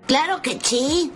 Claro que sí.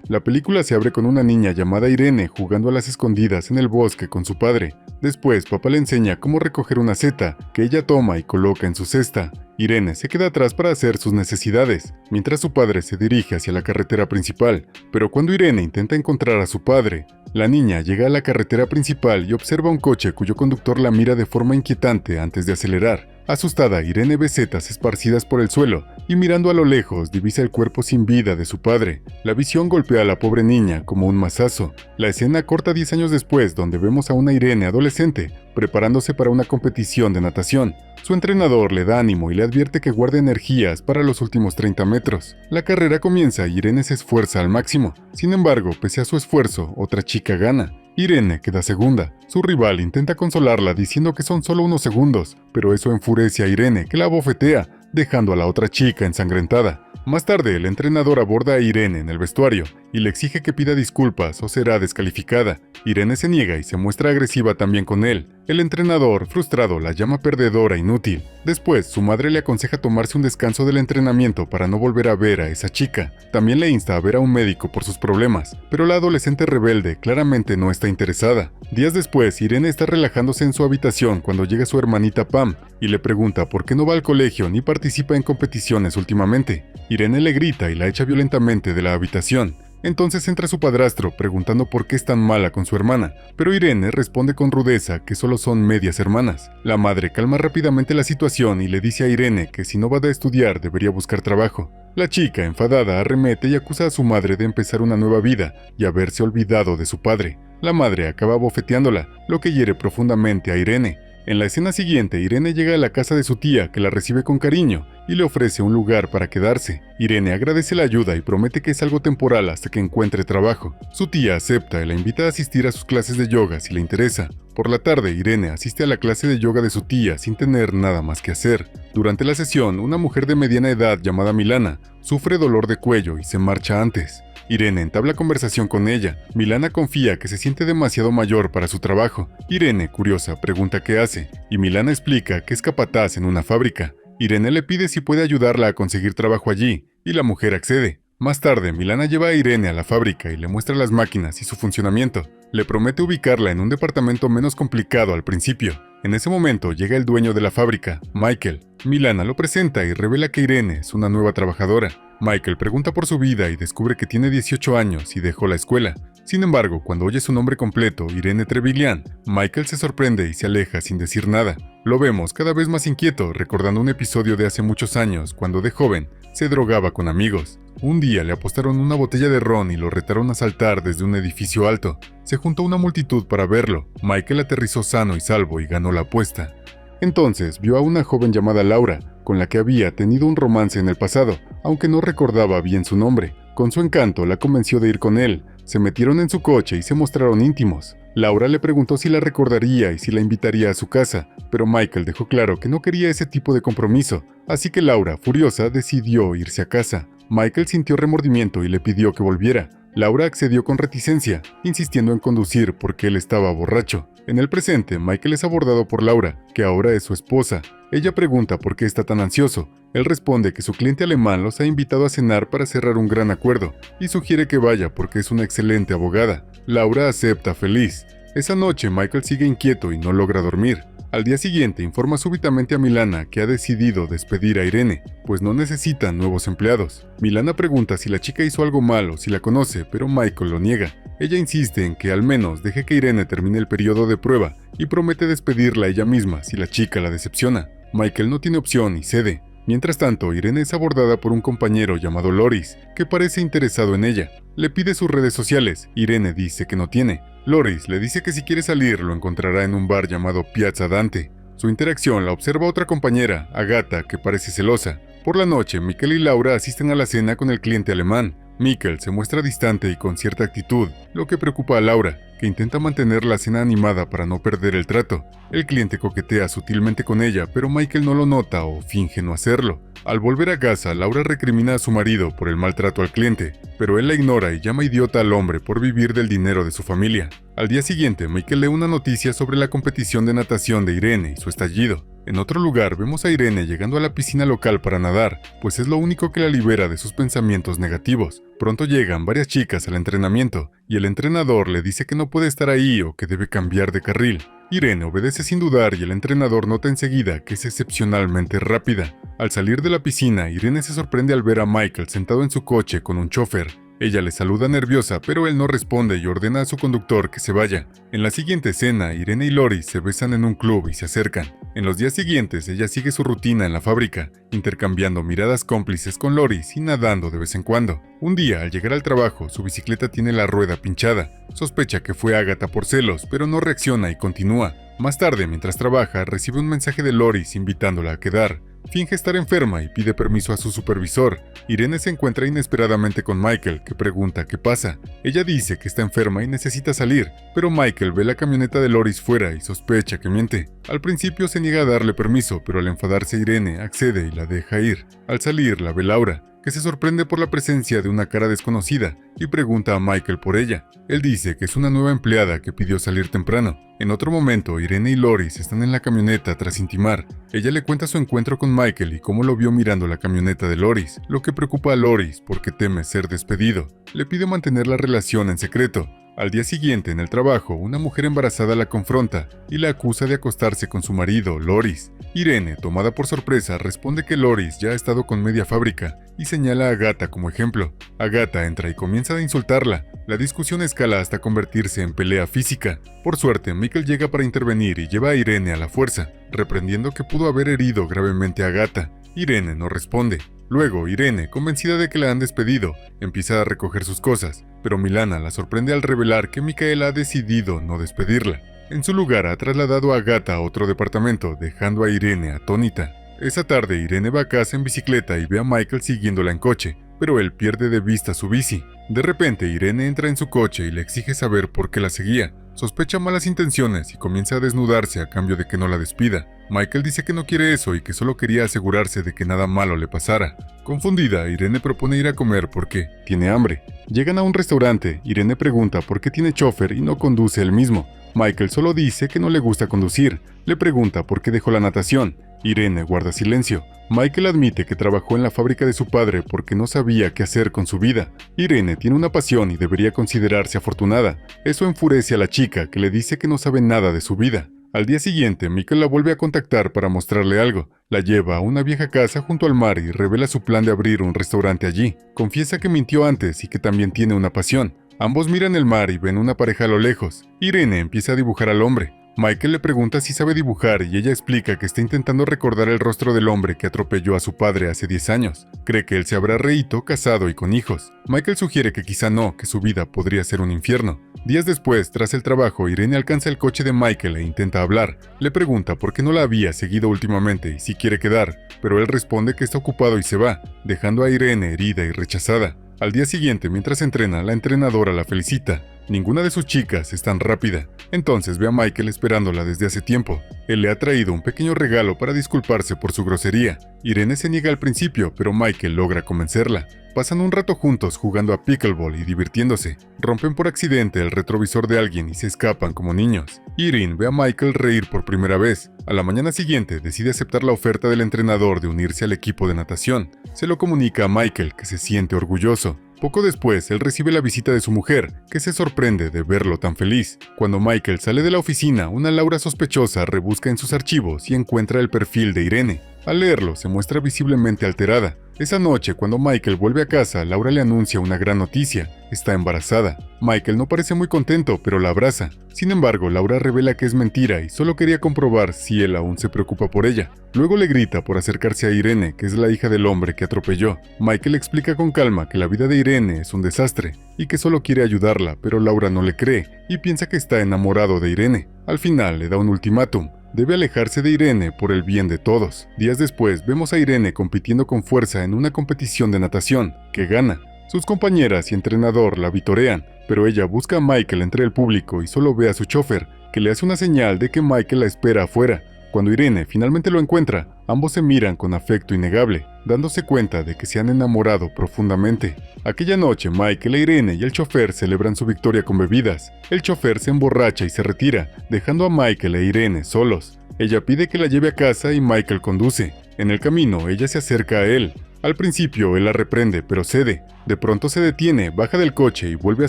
La película se abre con una niña llamada Irene jugando a las escondidas en el bosque con su padre. Después, papá le enseña cómo recoger una seta, que ella toma y coloca en su cesta. Irene se queda atrás para hacer sus necesidades, mientras su padre se dirige hacia la carretera principal. Pero cuando Irene intenta encontrar a su padre, la niña llega a la carretera principal y observa un coche cuyo conductor la mira de forma inquietante antes de acelerar. Asustada, Irene ve setas esparcidas por el suelo y mirando a lo lejos divisa el cuerpo sin vida de su padre. La visión golpea a la pobre niña como un mazazo. La escena corta 10 años después, donde vemos a una Irene adolescente preparándose para una competición de natación. Su entrenador le da ánimo y le advierte que guarde energías para los últimos 30 metros. La carrera comienza y Irene se esfuerza al máximo. Sin embargo, pese a su esfuerzo, otra chica gana. Irene queda segunda. Su rival intenta consolarla diciendo que son solo unos segundos, pero eso enfurece a Irene, que la abofetea, dejando a la otra chica ensangrentada. Más tarde, el entrenador aborda a Irene en el vestuario y le exige que pida disculpas o será descalificada. Irene se niega y se muestra agresiva también con él. El entrenador, frustrado, la llama perdedora e inútil. Después, su madre le aconseja tomarse un descanso del entrenamiento para no volver a ver a esa chica. También le insta a ver a un médico por sus problemas, pero la adolescente rebelde claramente no está interesada. Días después, Irene está relajándose en su habitación cuando llega su hermanita Pam y le pregunta por qué no va al colegio ni participa en competiciones últimamente. Irene le grita y la echa violentamente de la habitación. Entonces entra su padrastro preguntando por qué es tan mala con su hermana, pero Irene responde con rudeza que solo son medias hermanas. La madre calma rápidamente la situación y le dice a Irene que si no va a estudiar debería buscar trabajo. La chica, enfadada, arremete y acusa a su madre de empezar una nueva vida y haberse olvidado de su padre. La madre acaba bofeteándola, lo que hiere profundamente a Irene. En la escena siguiente, Irene llega a la casa de su tía, que la recibe con cariño y le ofrece un lugar para quedarse. Irene agradece la ayuda y promete que es algo temporal hasta que encuentre trabajo. Su tía acepta y la invita a asistir a sus clases de yoga si le interesa. Por la tarde, Irene asiste a la clase de yoga de su tía sin tener nada más que hacer. Durante la sesión, una mujer de mediana edad llamada Milana sufre dolor de cuello y se marcha antes. Irene entabla conversación con ella. Milana confía que se siente demasiado mayor para su trabajo. Irene, curiosa, pregunta qué hace, y Milana explica que es capataz en una fábrica. Irene le pide si puede ayudarla a conseguir trabajo allí, y la mujer accede. Más tarde, Milana lleva a Irene a la fábrica y le muestra las máquinas y su funcionamiento. Le promete ubicarla en un departamento menos complicado al principio. En ese momento llega el dueño de la fábrica, Michael. Milana lo presenta y revela que Irene es una nueva trabajadora. Michael pregunta por su vida y descubre que tiene 18 años y dejó la escuela. Sin embargo, cuando oye su nombre completo, Irene Treviglian, Michael se sorprende y se aleja sin decir nada. Lo vemos cada vez más inquieto, recordando un episodio de hace muchos años, cuando de joven se drogaba con amigos. Un día le apostaron una botella de ron y lo retaron a saltar desde un edificio alto. Se juntó una multitud para verlo. Michael aterrizó sano y salvo y ganó la apuesta. Entonces vio a una joven llamada Laura, con la que había tenido un romance en el pasado, aunque no recordaba bien su nombre. Con su encanto la convenció de ir con él. Se metieron en su coche y se mostraron íntimos. Laura le preguntó si la recordaría y si la invitaría a su casa, pero Michael dejó claro que no quería ese tipo de compromiso, así que Laura, furiosa, decidió irse a casa. Michael sintió remordimiento y le pidió que volviera. Laura accedió con reticencia, insistiendo en conducir porque él estaba borracho. En el presente, Michael es abordado por Laura, que ahora es su esposa. Ella pregunta por qué está tan ansioso. Él responde que su cliente alemán los ha invitado a cenar para cerrar un gran acuerdo, y sugiere que vaya porque es una excelente abogada. Laura acepta feliz. Esa noche, Michael sigue inquieto y no logra dormir. Al día siguiente, informa súbitamente a Milana que ha decidido despedir a Irene, pues no necesitan nuevos empleados. Milana pregunta si la chica hizo algo malo, si la conoce, pero Michael lo niega. Ella insiste en que al menos deje que Irene termine el periodo de prueba y promete despedirla ella misma si la chica la decepciona. Michael no tiene opción y cede. Mientras tanto, Irene es abordada por un compañero llamado Loris, que parece interesado en ella. Le pide sus redes sociales. Irene dice que no tiene. Loris le dice que si quiere salir lo encontrará en un bar llamado Piazza Dante. Su interacción la observa otra compañera, Agatha, que parece celosa. Por la noche, Michael y Laura asisten a la cena con el cliente alemán. Michael se muestra distante y con cierta actitud, lo que preocupa a Laura, que intenta mantener la cena animada para no perder el trato. El cliente coquetea sutilmente con ella, pero Michael no lo nota o finge no hacerlo. Al volver a casa, Laura recrimina a su marido por el maltrato al cliente, pero él la ignora y llama idiota al hombre por vivir del dinero de su familia. Al día siguiente, Michael lee una noticia sobre la competición de natación de Irene y su estallido. En otro lugar, vemos a Irene llegando a la piscina local para nadar, pues es lo único que la libera de sus pensamientos negativos. Pronto llegan varias chicas al entrenamiento, y el entrenador le dice que no puede estar ahí o que debe cambiar de carril. Irene obedece sin dudar y el entrenador nota enseguida que es excepcionalmente rápida. Al salir de la piscina, Irene se sorprende al ver a Michael sentado en su coche con un chofer. Ella le saluda nerviosa, pero él no responde y ordena a su conductor que se vaya. En la siguiente escena, Irene y Loris se besan en un club y se acercan. En los días siguientes, ella sigue su rutina en la fábrica, intercambiando miradas cómplices con Loris y nadando de vez en cuando. Un día, al llegar al trabajo, su bicicleta tiene la rueda pinchada. Sospecha que fue Agatha por celos, pero no reacciona y continúa. Más tarde, mientras trabaja, recibe un mensaje de Loris invitándola a quedar. Finge estar enferma y pide permiso a su supervisor. Irene se encuentra inesperadamente con Michael, que pregunta qué pasa. Ella dice que está enferma y necesita salir, pero Michael ve la camioneta de Loris fuera y sospecha que miente. Al principio se niega a darle permiso, pero al enfadarse Irene accede y la deja ir. Al salir la ve Laura, que se sorprende por la presencia de una cara desconocida y pregunta a Michael por ella. Él dice que es una nueva empleada que pidió salir temprano. En otro momento, Irene y Loris están en la camioneta tras intimar. Ella le cuenta su encuentro con Michael y cómo lo vio mirando la camioneta de Loris, lo que preocupa a Loris porque teme ser despedido. Le pide mantener la relación en secreto. Al día siguiente, en el trabajo, una mujer embarazada la confronta y la acusa de acostarse con su marido, Loris. Irene, tomada por sorpresa, responde que Loris ya ha estado con media fábrica y señala a Agatha como ejemplo. Agatha entra y comienza a insultarla. La discusión escala hasta convertirse en pelea física. Por suerte, Michael llega para intervenir y lleva a Irene a la fuerza, reprendiendo que pudo haber herido gravemente a Agatha. Irene no responde. Luego, Irene, convencida de que la han despedido, empieza a recoger sus cosas, pero Milana la sorprende al revelar que Michael ha decidido no despedirla. En su lugar, ha trasladado a Agatha a otro departamento, dejando a Irene atónita. Esa tarde, Irene va a casa en bicicleta y ve a Michael siguiéndola en coche, pero él pierde de vista su bici. De repente, Irene entra en su coche y le exige saber por qué la seguía. Sospecha malas intenciones y comienza a desnudarse a cambio de que no la despida. Michael dice que no quiere eso y que solo quería asegurarse de que nada malo le pasara. Confundida, Irene propone ir a comer porque tiene hambre. Llegan a un restaurante. Irene pregunta por qué tiene chofer y no conduce él mismo. Michael solo dice que no le gusta conducir. Le pregunta por qué dejó la natación. Irene guarda silencio. Michael admite que trabajó en la fábrica de su padre porque no sabía qué hacer con su vida. Irene tiene una pasión y debería considerarse afortunada. Eso enfurece a la chica, que le dice que no sabe nada de su vida. Al día siguiente, Michael la vuelve a contactar para mostrarle algo. La lleva a una vieja casa junto al mar y revela su plan de abrir un restaurante allí. Confiesa que mintió antes y que también tiene una pasión. Ambos miran el mar y ven una pareja a lo lejos. Irene empieza a dibujar al hombre. Michael le pregunta si sabe dibujar y ella explica que está intentando recordar el rostro del hombre que atropelló a su padre hace 10 años. Cree que él se habrá reído, casado y con hijos. Michael sugiere que quizá no, que su vida podría ser un infierno. Días después, tras el trabajo, Irene alcanza el coche de Michael e intenta hablar. Le pregunta por qué no la había seguido últimamente y si quiere quedar, pero él responde que está ocupado y se va, dejando a Irene herida y rechazada. Al día siguiente, mientras entrena, la entrenadora la felicita. Ninguna de sus chicas es tan rápida. Entonces ve a Michael esperándola desde hace tiempo. Él le ha traído un pequeño regalo para disculparse por su grosería. Irene se niega al principio, pero Michael logra convencerla. Pasan un rato juntos jugando a pickleball y divirtiéndose. Rompen por accidente el retrovisor de alguien y se escapan como niños. Irene ve a Michael reír por primera vez. A la mañana siguiente decide aceptar la oferta del entrenador de unirse al equipo de natación. Se lo comunica a Michael, que se siente orgulloso. Poco después, él recibe la visita de su mujer, que se sorprende de verlo tan feliz. Cuando Michael sale de la oficina, una Laura sospechosa rebusca en sus archivos y encuentra el perfil de Irene. Al leerlo, se muestra visiblemente alterada. Esa noche, cuando Michael vuelve a casa, Laura le anuncia una gran noticia. Está embarazada. Michael no parece muy contento, pero la abraza. Sin embargo, Laura revela que es mentira y solo quería comprobar si él aún se preocupa por ella. Luego le grita por acercarse a Irene, que es la hija del hombre que atropelló. Michael explica con calma que la vida de Irene es un desastre y que solo quiere ayudarla, pero Laura no le cree y piensa que está enamorado de Irene. Al final le da un ultimátum. Debe alejarse de Irene por el bien de todos. Días después, vemos a Irene compitiendo con fuerza en una competición de natación, que gana. Sus compañeras y entrenador la vitorean, pero ella busca a Michael entre el público y solo ve a su chofer, que le hace una señal de que Michael la espera afuera. Cuando Irene finalmente lo encuentra, ambos se miran con afecto innegable. dándose cuenta de que se han enamorado profundamente. Aquella noche, Michael, Irene y el chofer celebran su victoria con bebidas. El chofer se emborracha y se retira, dejando a Michael e Irene solos. Ella pide que la lleve a casa y Michael conduce. En el camino, ella se acerca a él. Al principio, él la reprende, pero cede. De pronto se detiene, baja del coche y vuelve a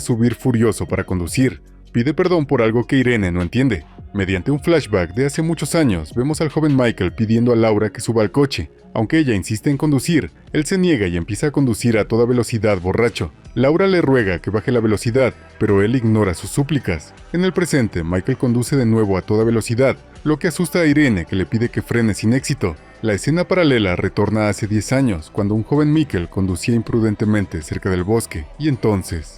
subir furioso para conducir. Pide perdón por algo que Irene no entiende. Mediante un flashback de hace muchos años, vemos al joven Michael pidiendo a Laura que suba al coche. Aunque ella insiste en conducir, él se niega y empieza a conducir a toda velocidad borracho. Laura le ruega que baje la velocidad, pero él ignora sus súplicas. En el presente, Michael conduce de nuevo a toda velocidad, lo que asusta a Irene, que le pide que frene sin éxito. La escena paralela retorna hace 10 años, cuando un joven Michael conducía imprudentemente cerca del bosque, y entonces...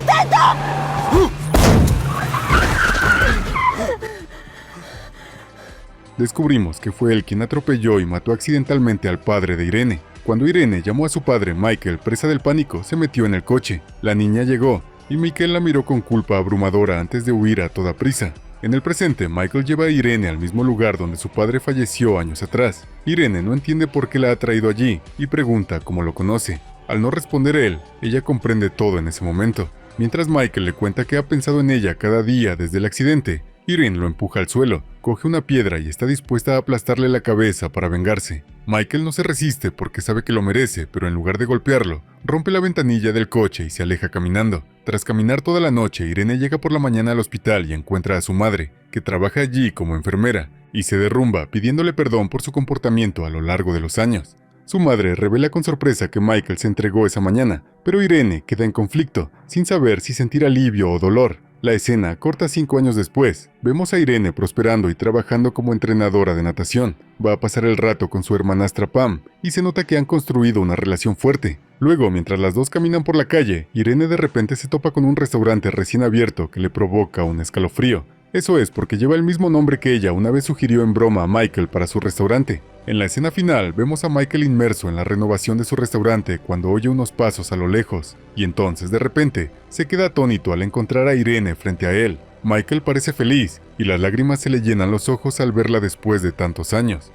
Descubrimos que fue él quien atropelló y mató accidentalmente al padre de Irene. Cuando Irene llamó a su padre, Michael, presa del pánico, se metió en el coche. La niña llegó, y Michael la miró con culpa abrumadora antes de huir a toda prisa. En el presente, Michael lleva a Irene al mismo lugar donde su padre falleció años atrás. Irene no entiende por qué la ha traído allí, y pregunta cómo lo conoce. Al no responder él, ella comprende todo en ese momento. Mientras Michael le cuenta que ha pensado en ella cada día desde el accidente, Irene lo empuja al suelo, coge una piedra y está dispuesta a aplastarle la cabeza para vengarse. Michael no se resiste porque sabe que lo merece, pero en lugar de golpearlo, rompe la ventanilla del coche y se aleja caminando. Tras caminar toda la noche, Irene llega por la mañana al hospital y encuentra a su madre, que trabaja allí como enfermera, y se derrumba pidiéndole perdón por su comportamiento a lo largo de los años. Su madre revela con sorpresa que Michael se entregó esa mañana, pero Irene queda en conflicto, sin saber si sentir alivio o dolor. La escena corta 5 años después. Vemos a Irene prosperando y trabajando como entrenadora de natación. Va a pasar el rato con su hermanastra Pam, y se nota que han construido una relación fuerte. Luego, mientras las dos caminan por la calle, Irene de repente se topa con un restaurante recién abierto que le provoca un escalofrío. Eso es porque lleva el mismo nombre que ella una vez sugirió en broma a Michael para su restaurante. En la escena final vemos a Michael inmerso en la renovación de su restaurante cuando oye unos pasos a lo lejos, y entonces de repente se queda atónito al encontrar a Irene frente a él. Michael parece feliz, y las lágrimas se le llenan los ojos al verla después de tantos años.